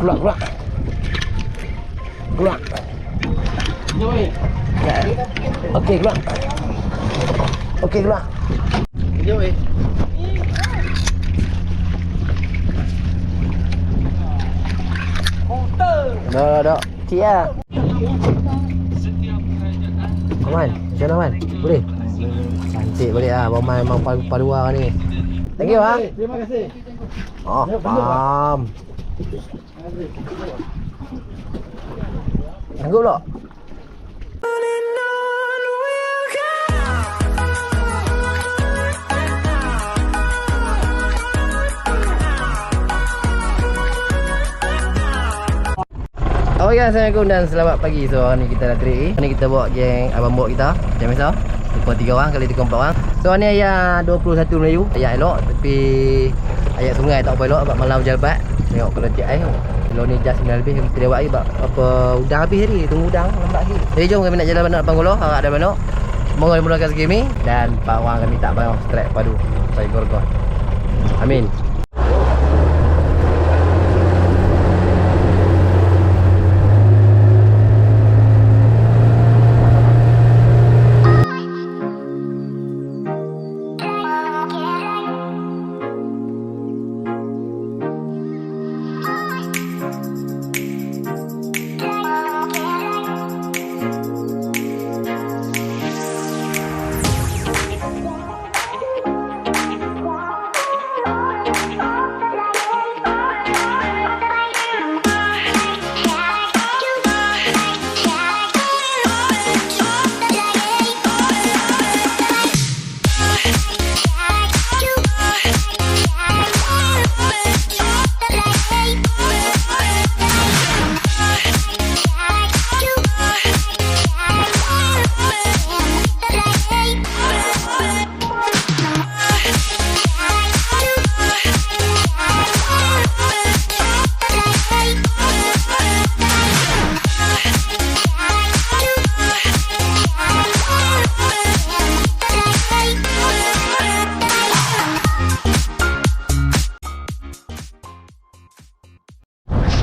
Keluar. Okey, keluar. Jom Dah. Cik lah. Aman, macam mana Aman? Boleh? Cantik balik lah, Abang Man memang paduar ni. Thank you lah. Terima kasih. Oh, faham. Sanggup pula? Okay guys, Assalamualaikum dan selamat pagi. So hari ni kita dah trip. Hari ni kita bawa geng abang bawa kita. Macam biasa, tukar 3 orang kali tukar 4 orang. So ni ayat 21 Melayu. Ayat elok tapi ayat sungai tak apa elok sebab malam hujan lebat. Tengok kalau cek air. Kalau ni just 9 lebih kita lewat lagi sebab apa udang habis hari. Tunggu udang lambat lagi. Jadi jom kami nak jalan bandar Panggolo. Harap ada bandar. Semoga dimudahkan rezeki kami dan 4 orang kami tak bayar strap padu. Saya gorgon. Amin.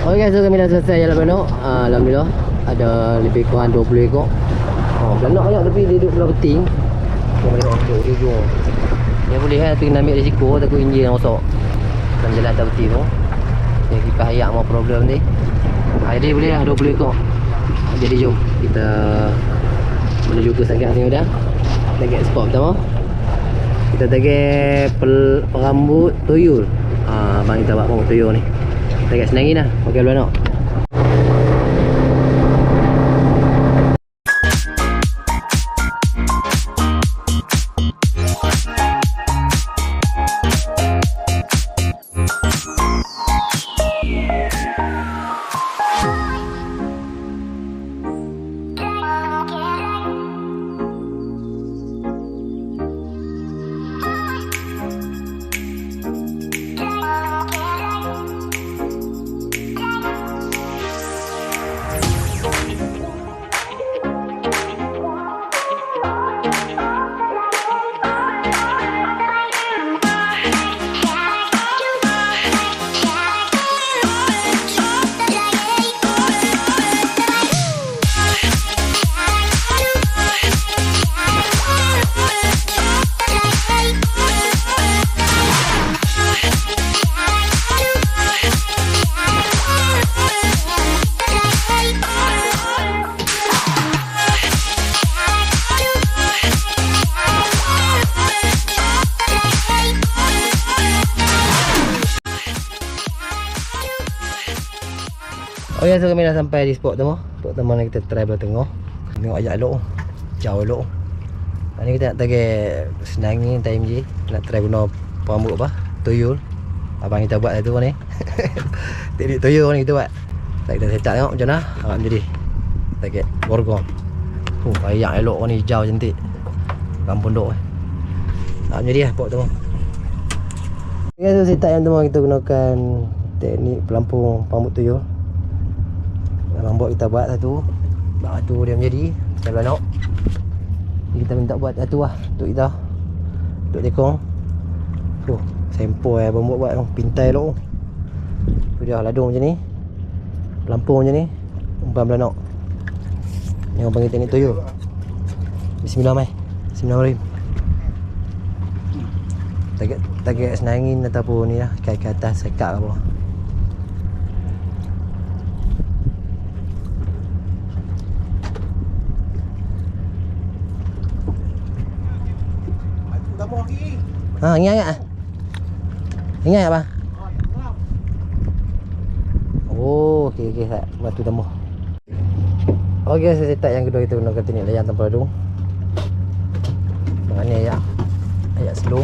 Okay guys, so kami dah selesai jalan berenang. Alhamdulillah ada lebih kurang 20 ekor. Beranak banyak tapi dia duduk belah beting. Duduk di ujung. Dia boleh kan tapi kena ambil risiko takut enjin yang rosak. Dalam jalan atas beting tu. Dia kipas ayak mau problem ni. Jadi boleh lah 20 ekor. Jadi jom kita menuju ke Sagak sini dah. Target spot pertama. Kita target perambut tuyul. Abang kita buat perambut tuyul ni. Target senangin lah. Pakai luar nak. Okay, so kami dah sampai di spot pertama. Spot pertama ni kita try belah tengah. Tengok ajak elok. Jauh elok. Hari ni kita nak target senangin time je. Nak try guna perambut apa? Tuyul. Abang kita buat satu ni. Teknik tuyul ni kita buat. Kita set up tengok macam mana. Harap jadi. Target gorgon. Ayak elok ni hijau cantik. Kampung dok. Harap jadi lah spot pertama. Okay, so set up yang pertama kita gunakan teknik pelampung perambut tuyul. Abang buat kita buat satu. Satu dia menjadi macam mana. Kita minta buat satu lah untuk kita. Untuk tekong. Sampel abang buat pintai elok. Tu dia ladung macam ni. Lampung je ni. Umpan belanok. Ni orang panggil teknik toyo. Bismillah mai. Bismillahirrahmanirrahim. Target senangin ataupun ni lah, ke atas sekat apa. Ha, ingat tak? Ingat tak bang? Oh, okey tak. Batu tambah. Okey, saya setup yang kedua kita gunakan teknik layang tanpa ladung. Sebab ni ayak slow.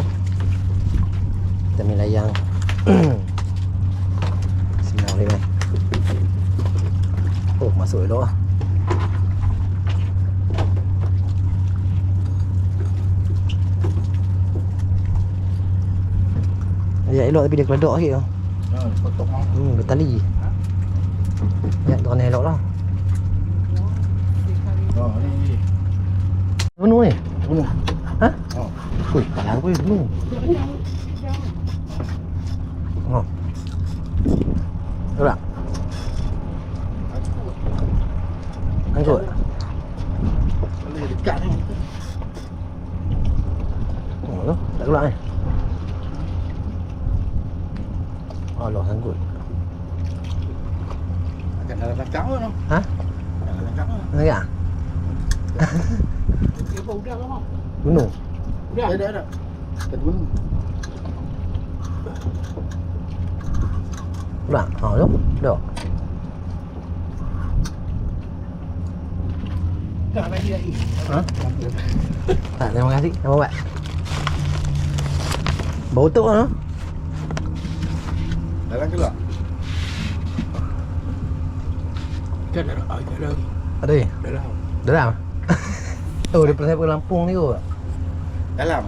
Kita main layang. Bismillahirrahmanirrahim. Oh, masuk elok lah. Ayak elok tapi dia keledok sikit tau. Potong lah. Bertali. Ya, tu kena elok lah. Ni. Penuh ni? Penuh. Ha? Oh. Ui, palang aku penuh. Oh. Betul tak? Angkut? Boleh dekat ni. Oh, tu? Tak keluar ni? Allah, sangkut. Akan dalam kacang tu. Ha? Dalam kacang tu. Nampak? Apa udah lama? Penuh? Udah. Ada. Kita tunggu. Keluar? Ha, tu? Duk? Dah lagi. Ha? Tak, terima kasih. Terima buat. Bau tu lah. Dalam keluar. Kan ada lagi. Ada ni? Dalam. Dalam? Oh, dia pernah pergi Lampung ni kot. Dalam.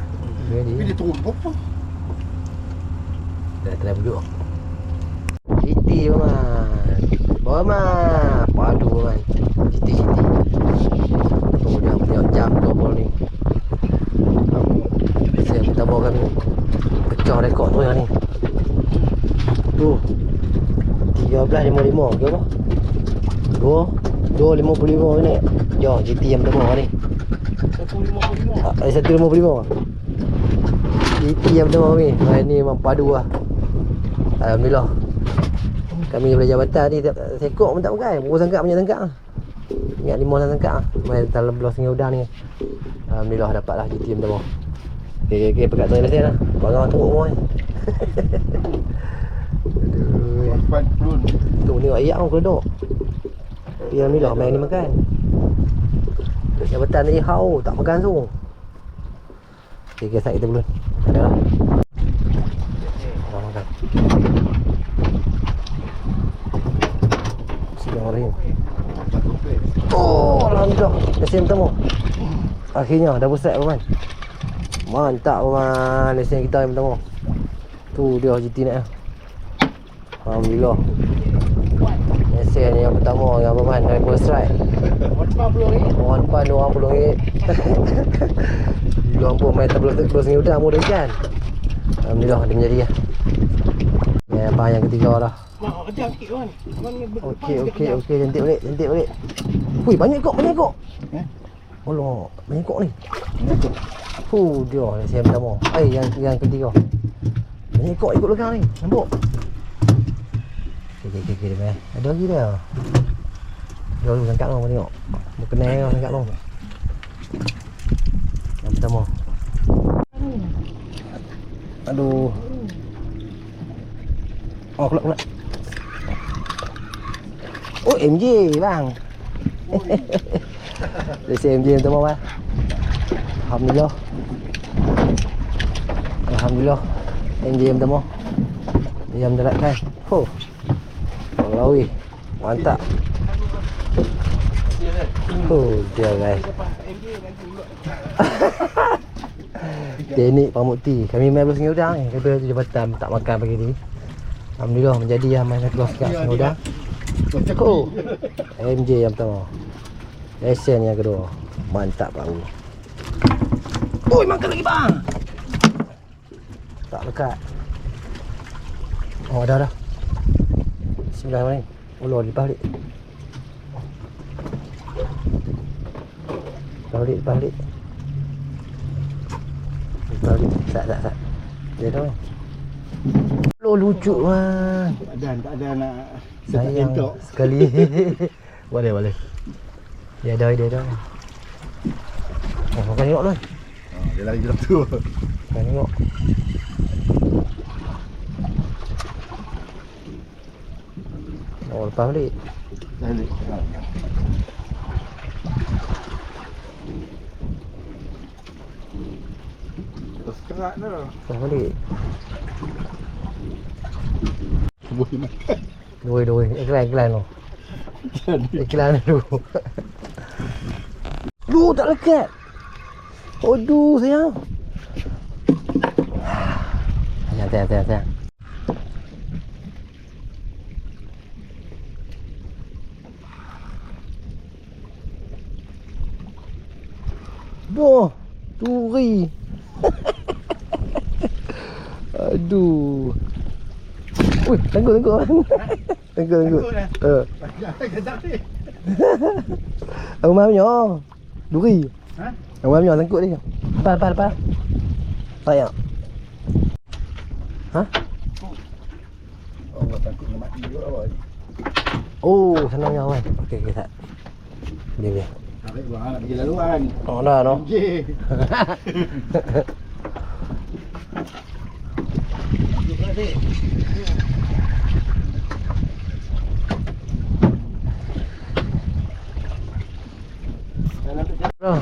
Dia Tapi dia turun apa? Dah try duduk. Citi man. Bawa man. Padu man. Citi. Tu dia punya jam 20 ni. Siap kita bawa kami. Pecah rekod tu yang ni. Tu 13.55 ke apa? 2.55 minit. Jom GT yang pertama ni. 1.55. GT yang pertama ni. Hari ni memang padu lah. Alhamdulillah. Kami belajar batal ni sekok pun tak pakai. Baru sangkap banyak sangkap lah. Ingat 5 sangkap lah. Main dalam belah sungai udang ni. Alhamdulillah dapatlah GT yang pertama. Okay, pekat tu lesen lah. Barang teruk semua ni. Depan pelun. Tu ni ayak pun keledok. Tapi alhamdulillah main ni makan. Yang betul tadi hau tak makan tu. Okay, kesak kita belum. Ada lah. Makan. Bismillahirrahmanirrahim. Oh, alhamdulillah. Lesen pertama. Akhirnya dah besar paman. Mantap paman. Lesen kita yang pertama. Tu dia GT nak. Alhamdulillah. Lesen yang pertama yang paman dari first strike. Orang pan RM20. Dia ampun main terbelah sungai udang mudah ikan. Alhamdulillah dia menjadi lah. Ya, apa yang ketiga lah. Okey, cantik balik. Hui, banyak kok. Allah, banyak kok ni. Dia lesen pertama. Yang ketiga. Banyak kok ikut belakang ni. Nampak? Okey dia main. Ada lagi dia. Dia dulu sangkat long tengok. Berkenal lah sangkat long. Yang pertama. Aduh. Oh, keluar. Oh, MJ bang. Lesen MJ yang pertama bang. Alhamdulillah. MJ yang pertama. Dia mendaratkan. Lawi. Mantap. Dia guys. Teknik pamukti. Kami main belah sungai udang ni. Kami tu jabatan tak makan pagi ni. Alhamdulillah menjadi lah main keluar sikit sungai udang. MJ yang pertama. Lesen yang kedua. Mantap bau. Oi, makan lagi bang. Tak lekat. Oh, dah. Bismillahirrahmanirrahim. Ulur lepas balik. Lepas balik. Sat. Dia dah. Lo lucu man. Tak ada nak Sayang sekali. Boleh. Dia dah. Oh, kau tengok tu. Dia lari dalam tu. Kau tengok. Oh, lepas balik. Balik. Terus kerak dah. Lepas balik. Boleh makan. Dua. Iklan tu. Iklan tu. Duh, tak lekat. Aduh, sayang. Sayang. Duh, turi. Aduh. Ui, tengok. Tengok. Abang Mamnya. Duri. Ha? Abang Mamnya tengok dia. Lepas. Sayang. Ha? Oh, takut nak mati juga awak. Oh, senangnya kawan. Okey, tak. Dia. Tarik bang nak pergi laluan. Oh, dah no. Okey. Oh.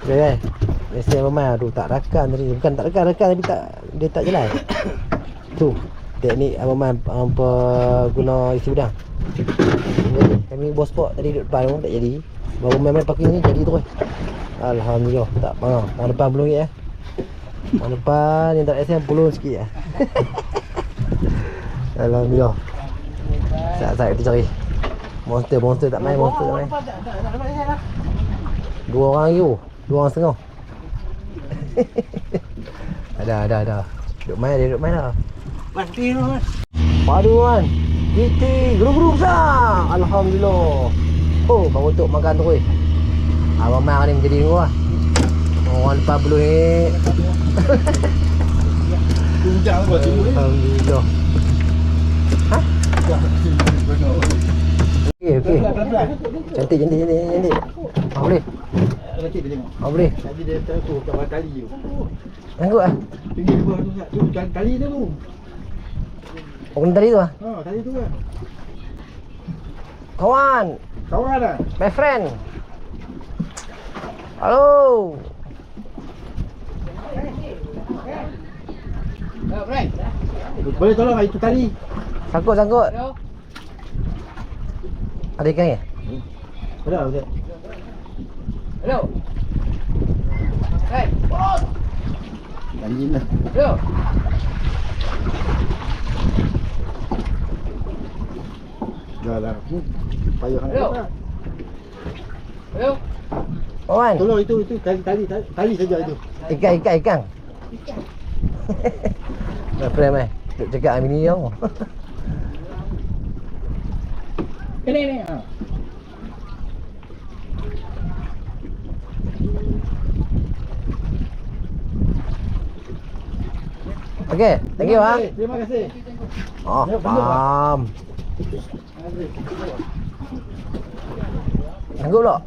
Dia kan. Biasa memang tu tak rakam tadi. Bukan tak rakam tapi tak dia tak jalan. Tu teknik abang apa guna isi udang. Kami bos spot tadi duduk depan tu tak jadi. Baru main parking ni jadi terus. Alhamdulillah tak bang. Tahun depan belum ya. Tahun depan yang tak SM belum sikit ya. Alhamdulillah. Saat kita cari. Monster tak main. Dua orang lagi tu. 2 orang setengah. Ada. Duduk main dah. Pasti tu kan. Padu kan. GT guru-guru besar. Alhamdulillah. Oh, baru untuk makan tu weh. Abang Mai ni menjadi gua. Orang lepas belum ni. Tunjang buat sini. Alhamdulillah. Ha? Okey. Cantik. Boleh. Nanti dia tengok. Boleh. Tadi dia tu kawan kali tu. Tengok ah. Tinggi di bawah tu tak. Tu kali dia tu. Orang tadi tu ah. Ha, kali tu kan. Kawan, Kawan dah. my friend. Halo. Boleh tolong itu tali. Sangkut. Ada ikan ya? Ada Ustaz. Hello. Hey, boss. Anjing lah. Hello. Dah lah. Payah nak Hello. buat. Hello. Kawan, Tolong itu tali saja itu. ikan. My friend mai. Duk cakap hari ni tau. Ini. Ha. Okey, thank you ah. Terima kasih. Oh, faham. Sanggup tak?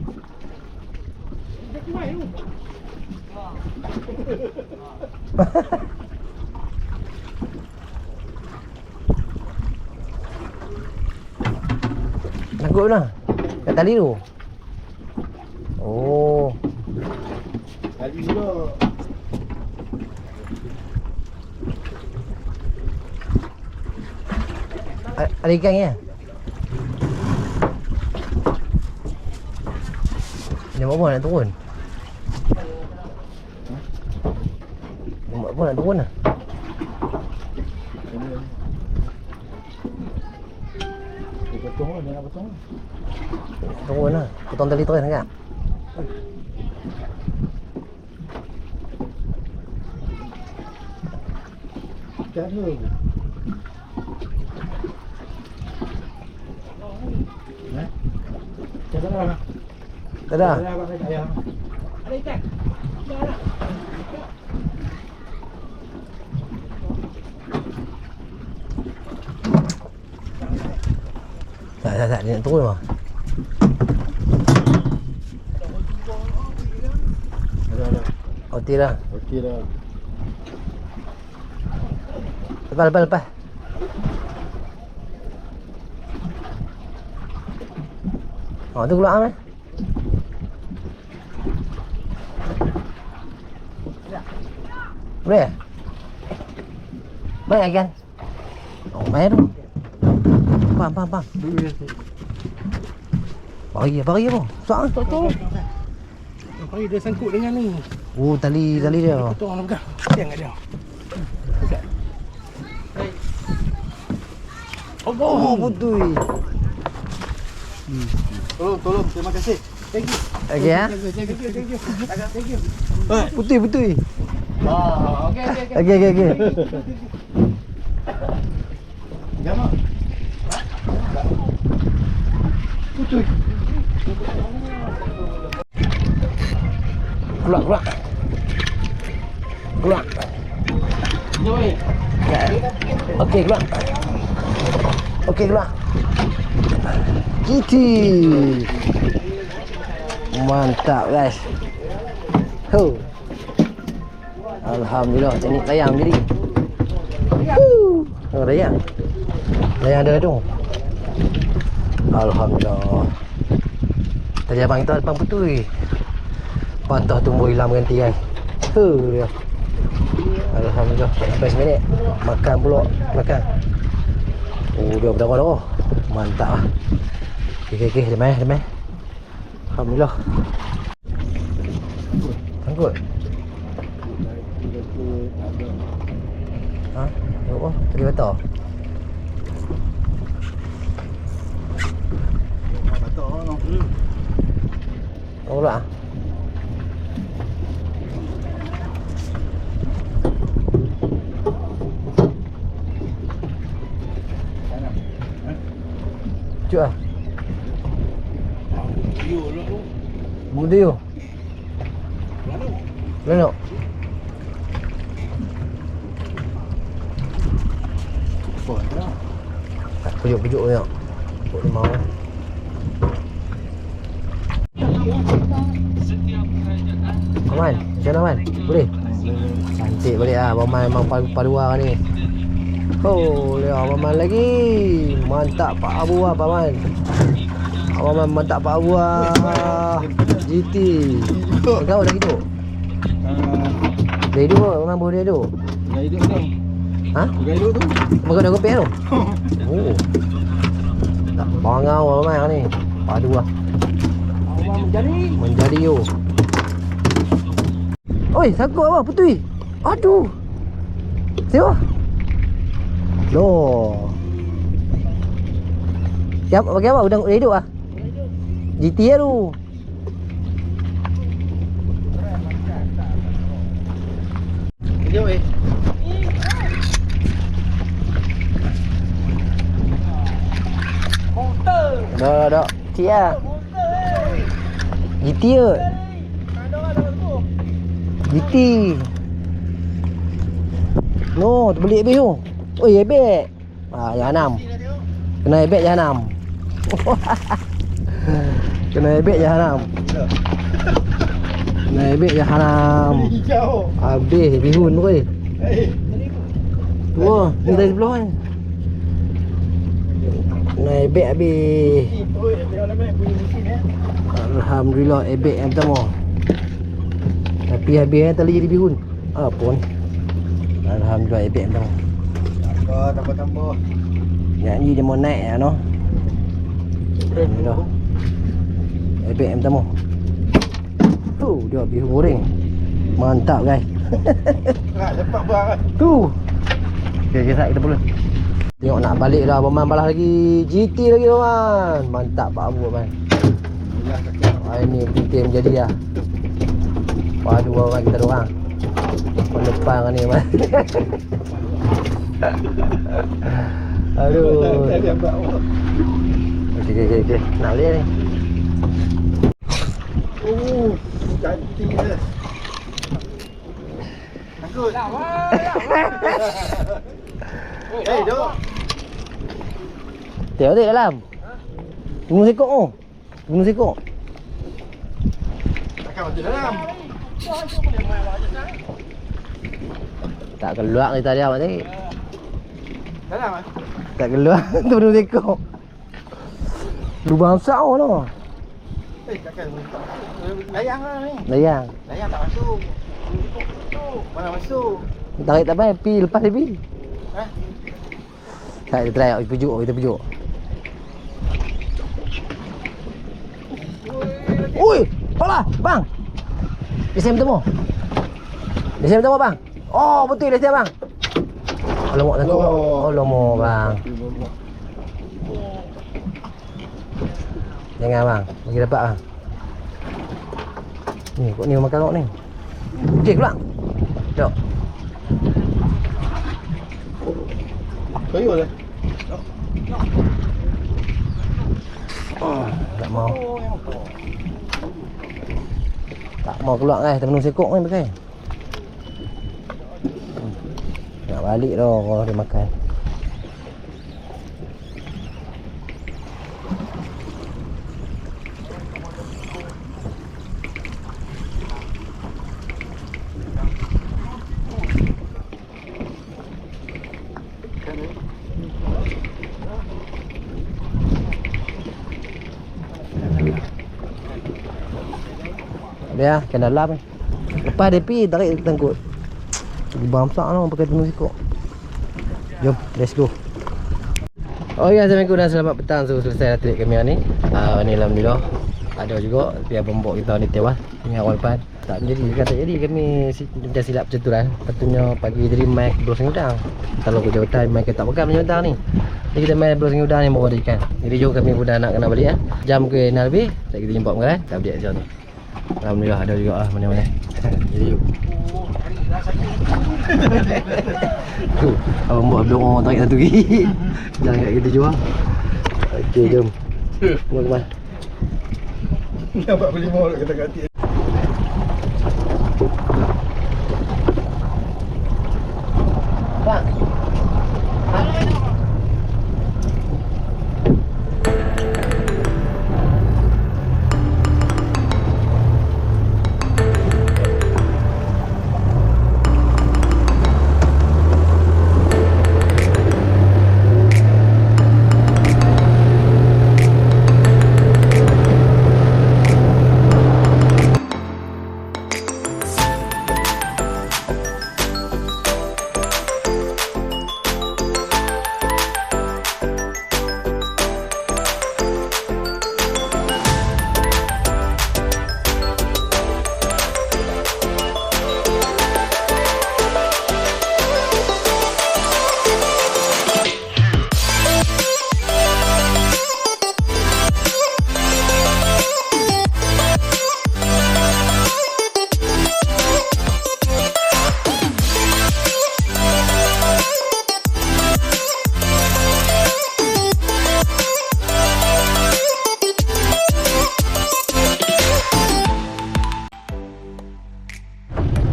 Sanggup lah. Kat tali tu. Oh. Tali dulu. Ada ikan ya? Dia buat apa nak turun? Dia buat apa nak turun lah? Dia potong lah, dia nak potong. Turun lah. Potong tali terus sangat. Ikan tu. Tak ada. Ada ikan. Tak, dia nak turun mah. Okey dah. Okey dah. Lepas. Oh, tu keluar kan? Boleh? Baik kan? Oh, main tu. Pam. Bagi apa? Soal tu. Pagi dia sangkut dengan ni. Oh, tali dia. Tu orang pegang. Yang ada. Oh, betul. Tolong. Terima kasih. Thank you. Okey ya. Thank you. Betul. Okey. Okey. Jangan. Betul. Keluar. Jom. Okey, keluar. Gitu. Mantap guys. Alhamdulillah, teknik layang jadi. Oh, layang ada tu. Alhamdulillah. Tadi abang kita depan putui. Patah tumbuh hilang berhenti guys. Dia. Alhamdulillah, sampai 9 minit. Makan pula. Oh, dia berdarah. Mantap lah. Okey, lemah. Alhamdulillah. Sangkut. Ha? Tengok apa? Tadi batal. Batok orang. Oh, pula. Cuk ah. Bunda yo. Lenok. Tak pujuk tengok. Pok limau. Aman, macam mana man? Boleh? Cantik balik ah, Abang memang paduar ni. Oh, dia Abang lagi. Mantap Pak Abu ah, Paman. Abang mantap Pak Abu ah. GT. Kau dah hidup? Dah hidup ke? Abang boleh hidup? Dah hidup tu. Ha? Dah hidup tu. Abang dah kopi tu? Oh. Tak bangau Abang ni. Padu ah. Menjadi yo. Oi, sangkut apa? Putui. Aduh. Siapa? Loh. Siapa bagi apa? Udah hidup ah? GT ya tu. Jom Dah. Cik ah. GT ya. GT. No, terbeli habis tu. Oi, ebek. Ah, Jahanam. Kena ebek Jahanam. Kena ebek Jahanam. hijau. Habis bihun tu. Wah, ni dari sebelah kan. Kena ebek habis. Alhamdulillah ebek yang pertama. Tapi habis tali jadi bihun. Apa ni? Alhamdulillah ebek yang pertama. Tambah. Nyanyi dia mau naik ya no. Alhamdulillah. Ebek yang pertama. Tu dia bihun goreng. Mantap guys. Cepat buang. Tu. Okey, kita pulang. Tengok nak balik dah, Abang Man balas lagi GT lagi Abang. Mantap Pak Abu Abang. Hari ni betul menjadi lah. Padu Abang kita doang. Depan depan ni Abang. Aduh. Okey. Nak balik ni. Oh, cantik dia. Takut. Eh, dok. Tengok dalam. Tunggu sekok oh. Tunggu sekok. Takkan masuk dalam. Tak keluar kita dia tadi. Dalam ah. Tak keluar. Tunggu sekok. Lubang besar tu. Eh, takkan masuk. Layang lah ni. Layang. Layang tak masuk. Mana masuk? Tarik tak payah, pi lepas dia pi. Ha? Tak, kita try, kita pujuk. Ui, pala, bang. Dia siap bertemu. Bang. Oh, betul dia siap bang. Alamak takut. Alamak bang. Jangan bang, bagi dapat bang. Ni, kok ni makan kok ni. Okey, keluar. Jom. Kayu lah. Tak mau. Tak mau keluar guys, termenung sekok ni pakai. Nak balik dah kalau dia makan. Dia kena dalam ni. Lepas dia pi tarik tangkut. Lubang besar tu pakai tenung sikok. Jom, let's go. Oh ya, assalamualaikum dan selamat petang. So selesai dah trip kami hari ni. Ni alhamdulillah ada juga pihak pembok kita ni tewas ni awal depan. Tak menjadi, kata jadi kami macam silap percaturan. Patutnya pagi tadi main beros udang. Kalau kerja hutan main kita pegang macam udang ni. Jadi kita main beros udang ni bawa ikan. Jadi jom kami pun dah nak kena balik Jam ke 6 lebih. Tak kita jumpa kan. Tak balik macam ni. Alhamdulillah ada juga mana-mana. Jadi jom. Abang buat blok orang tarik satu gigi. Jangan kat kita jual. Okey jom. Mau ke mana? Nampak beli mau kata ganti. Bang.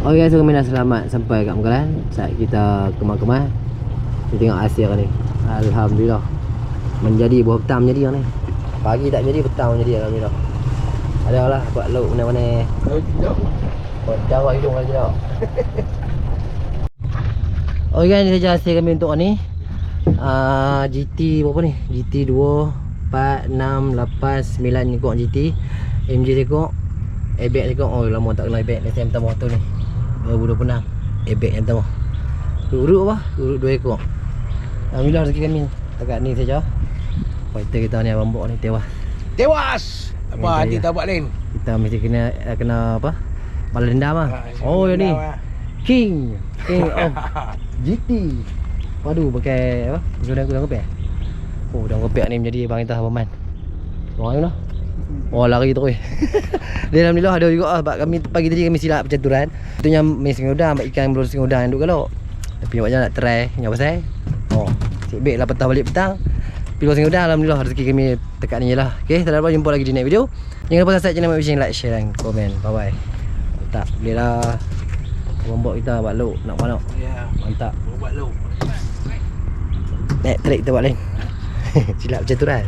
Okay guys, so kami dah selamat sampai kat Menggalan. Saat kita kemas-kemas, kita tengok hasil ni. Alhamdulillah menjadi buah petang menjadi ni. Pagi tak jadi, petang menjadi alhamdulillah. Ada lah buat lauk mana-mana. Jawab hidung aja dah. Okay guys, ni saja hasil kami untuk ni. GT berapa ni? GT 2 4 6 8 9 ekor GT. MG ekor. Airbag ekor. Oh lama tak kena airbag. Next time motor ni 2026 airbag yang pertama. Urut apa? Urut 2 ekor. Alhamdulillah rezeki kami dekat ni saja. Fighter kita ni abang bok ni tewas. Apa hati tak buat lain? Kita mesti kena apa? Balas dendam ah. Oh yang ni. King of GT. Padu pakai apa? Gudang kepek. Oh, gudang kepek ni menjadi bang kita Abang Man. Orang mana? Oh lari terus. Dia alhamdulillah ada juga sebab kami pagi tadi kami silap percaturan. Betulnya main singa udang, ambil ikan belum singa udang yang duk galak. Tapi buat nak try, nyok pasal. Oh, cik baik lah petang balik petang. Pilih sini udah, alhamdulillah rezeki kami dekat ni je lah. Okay, tak ada apa, jumpa lagi di next video. Jangan lupa subscribe channel Mat Fishing, like, share dan komen. Bye bye. Tak boleh lah. Bombok kita buat load nak mana. Ya, Mantap. buat low. Naik trek kita buat lain. Silap macam tu kan.